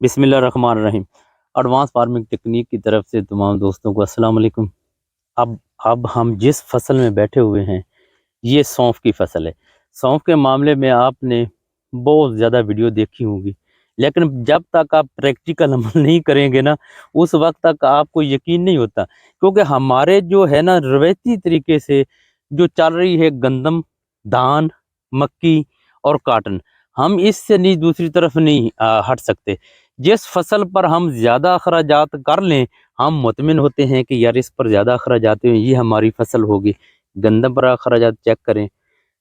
बिस्मिल्लाहिर्रहमानिर्रहीम। Advance farming technique की तरफ से तमाम दोस्तों को अस्सलाम वालेकुम। अब हम जिस फसल में बैठे हुए हैं ये सौंफ की फसल है। सौंफ के मामले में आपने बहुत ज़्यादा वीडियो देखी होगी, लेकिन जब तक आप प्रैक्टिकल अमल नहीं करेंगे ना, उस वक्त तक आपको यकीन नहीं होता। क्योंकि हमारे जो है ना रवायती तरीके से जो चल रही है गंदम, धान, मक्की और काटन, हम इससे नहीं दूसरी तरफ नहीं हट सकते। जिस फसल पर हम ज़्यादा अखराजात कर लें, हम मुतमिन होते हैं कि यार इस पर ज़्यादा अखराजात हैं, ये हमारी फसल होगी। गंदम पर अखराजात चेक करें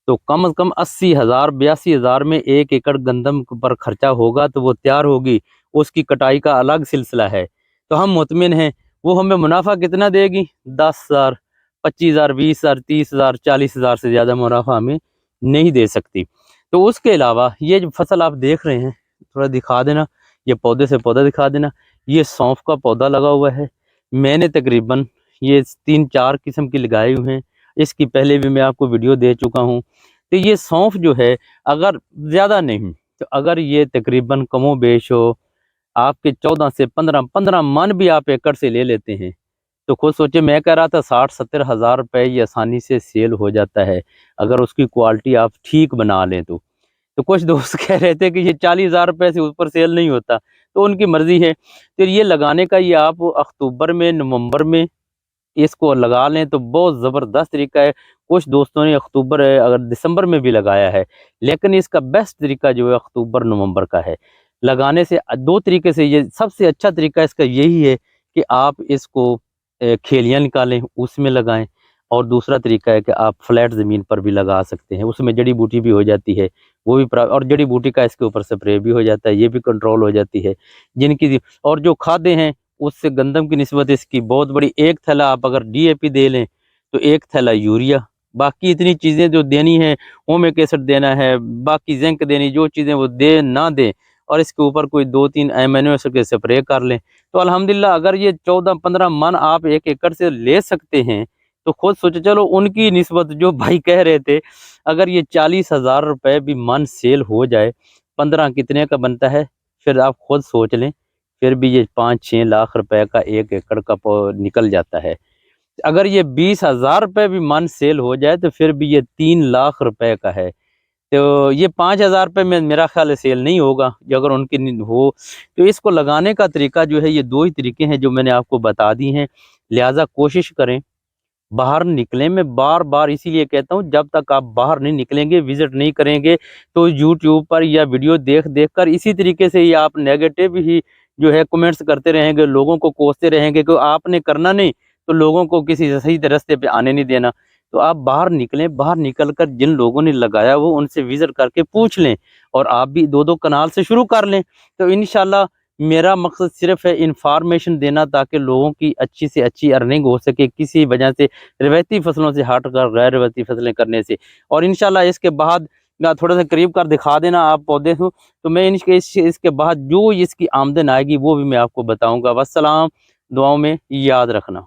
तो कम से कम 80,000 82,000 में 1 एकड़ गंदम पर खर्चा होगा तो वो तैयार होगी, उसकी कटाई का अलग सिलसिला है। तो हम मुतमिन हैं वो हमें मुनाफा कितना देगी, 10,000 25,000 20,000 30,000 40,000 से ज़्यादा मुनाफा हमें नहीं दे सकती। तो उसके अलावा ये जो फसल आप देख रहे हैं, थोड़ा दिखा देना, ये पौधे से पौधा दिखा देना। ये सौंफ का पौधा लगा हुआ है, मैंने तकरीबन ये 3-4 किस्म की लगाए हुए हैं। इसकी पहले भी मैं आपको वीडियो दे चुका हूँ। तो ये सौंफ जो है, अगर ज़्यादा नहीं तो अगर ये तकरीबन कमो बेश हो आपके 14 से 15 मन भी आप एकड़ से ले लेते हैं तो खुद सोचे, मैं कह रहा था 60-70 हज़ार रुपये ये आसानी से सेल हो जाता है अगर उसकी क्वालिटी आप ठीक बना लें तो कुछ दोस्त कह रहे थे कि ये 40,000 रुपये से ऊपर सेल नहीं होता, तो उनकी मर्ज़ी है। तो ये लगाने का ये आप अक्टूबर में नवंबर में इसको लगा लें तो बहुत ज़बरदस्त तरीका है। कुछ दोस्तों ने अक्टूबर अगर दिसंबर में भी लगाया है, लेकिन इसका बेस्ट तरीका जो है अक्टूबर नवंबर का है। लगाने से दो तरीके से ये सबसे अच्छा तरीका इसका यही है कि आप इसको खेलियाँ निकालें उसमें लगाएं, और दूसरा तरीका है कि आप फ्लैट ज़मीन पर भी लगा सकते हैं, उसमें जड़ी बूटी भी हो जाती है, वो भी और जड़ी बूटी का इसके ऊपर स्प्रे भी हो जाता है, ये भी कंट्रोल हो जाती है। जिनकी और जो खादें हैं उससे गंदम की निस्बत इसकी बहुत बड़ी। एक थैला आप अगर डीएपी दे लें तो एक थैला यूरिया, बाकी इतनी चीज़ें जो देनी है, ओमिक एसिड देना है, बाकी जिंक देनी, जो चीज़ें वो दे ना दें, और इसके ऊपर कोई 2-3 एमिनो एसिड के स्प्रे कर लें तो अल्हम्दुलिल्लाह अगर ये 14-15 मन आप 1 एकड़ से ले सकते हैं तो खुद सोचो। चलो उनकी निस्बत जो भाई कह रहे थे, अगर ये 40,000 रुपये भी मन सेल हो जाए, 15 कितने का बनता है फिर आप खुद सोच लें, फिर भी ये 5-6 लाख रुपए का 1 एकड़ का निकल जाता है। अगर ये 20,000 रुपये भी मन सेल हो जाए तो फिर भी ये 3 लाख रुपए का है। तो ये 5,000 रुपये में मेरा ख्याल है सेल नहीं होगा, जो अगर उनकी हो। तो इसको लगाने का तरीका जो है, ये 2 ही तरीके हैं जो मैंने आपको बता दी हैं। लिहाजा कोशिश करें बाहर निकलें। मैं बार बार इसीलिए कहता हूँ, जब तक आप बाहर नहीं निकलेंगे, विजिट नहीं करेंगे, तो यूट्यूब पर या वीडियो देख देख कर इसी तरीके से ही आप नेगेटिव ही जो है कमेंट्स करते रहेंगे, लोगों को कोसते रहेंगे कि आपने करना नहीं तो लोगों को किसी सही रास्ते पे आने नहीं देना। तो आप बाहर निकलें, बाहर निकल कर जिन लोगों ने लगाया वो उनसे विजिट करके पूछ लें, और आप भी 2-2 कनाल से शुरू कर लें। तो इंशाल्लाह मेरा मकसद सिर्फ है इंफॉर्मेशन देना, ताकि लोगों की अच्छी से अच्छी अर्निंग हो सके किसी वजह से, रवायती फसलों से हट कर गैर रवायती फसलें करने से। और इंशाल्लाह इसके बाद ना थोड़ा सा करीब कर दिखा देना आप पौधे को, तो मैं इसके बाद जो इसकी आमदन आएगी वो भी मैं आपको बताऊंगा। वस्सलाम, दुआओं में याद रखना।